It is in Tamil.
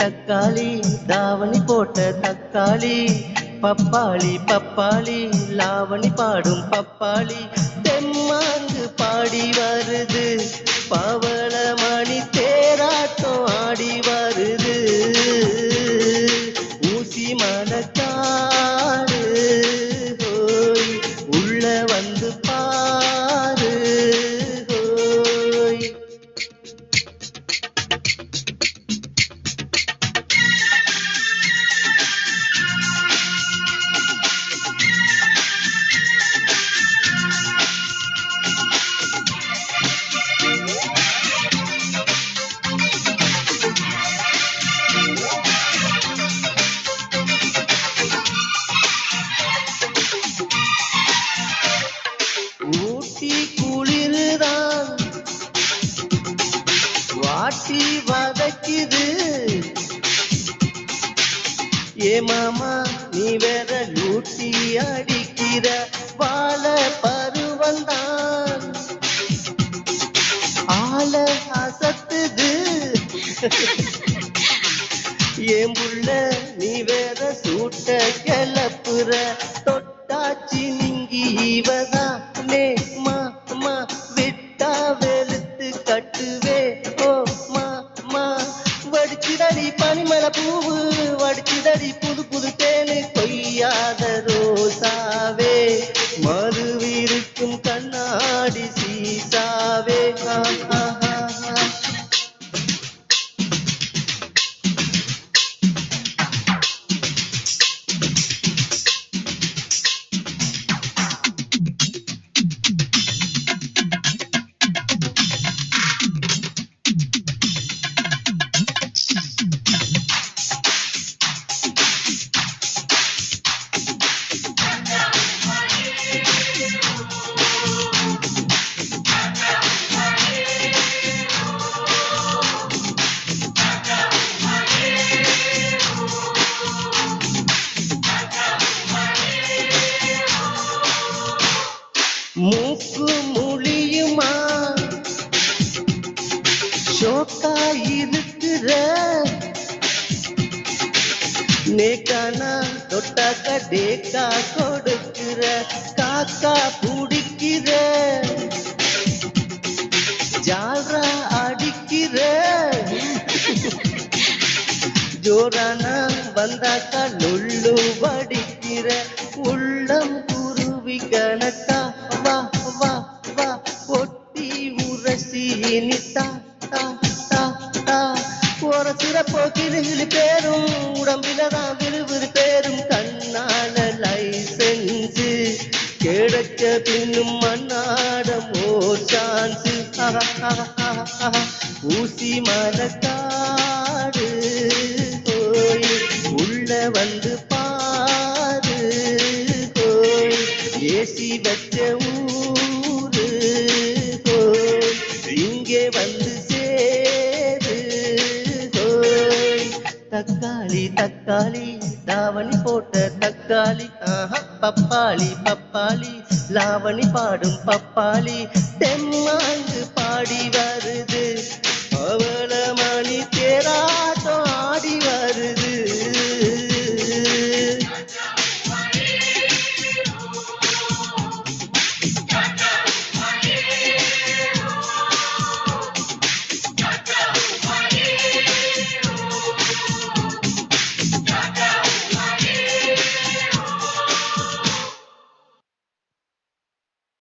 தக்காளி தாவணி போட்ட தக்காளி பப்பாளி பப்பாளி லாவணி பாடும் பப்பாளி தெம்மாங்கு பாடி வருது பவளமணி தேராட்டம் ஆடி வருது ஊசி மனக்காடு ஹோய் உள்ள வந்து பாரு ஹோய் ஊட்டி குளிர்தான் வாட்டி வதக்குது ஏ மாமா நீ வேற லூட்டி அடிக்கிற வாழ பருவந்தான் ஆள அசத்துது ஏன் புள்ள நீ வேற சூட்ட கிளப்புற தொட்டாச்சி நீங்கி இவதா மாமா விட்டா வெளுத்து கட்டுவே ஓ மாமா வடிச்சுதடி பனிமல பூவு வடிச்சுதடி புது புது தேனு கொய்யாத ரோசாவே மறுவிருக்கும் கண்ணாடி சீசாவே மூக்கு மொழியுமா ஷோக்கா இருக்கிற நேக்கானா தொட்டாக்கா டேக்கா கொடுக்கிற காக்கா பிடிக்கிற ஜால்ரா அடிக்கிற ஜோரானா வந்தாக்கா லொல்லு வடிக்கிற உள்ளம் குருவி கணக்கா வா வா வா ஒட்டி உரசி நித்தா தா தா தா ஒரு சிறப்போ கிளிகிளி பேரும் உடம்பிலதான் விறுவிறு பேரும் கண்ணால லைசன்ஸ் கிடைச்ச பின்னும் மண்ணாடம் ஓர் சான்ஸ் ஊசி மனக்காடு போய் உள்ள வந்து பாரு போய் ஏசி வச்ச ஊரு போய் இங்கே வந்து சேரு போய் தக்காளி தக்காளி தாவணி போட்ட தக்காளி பப்பாளி பப்பாளி லாவணி பாடும் பப்பாளி தெம்மாங்கு பாடி வருது பவளமணி தேரா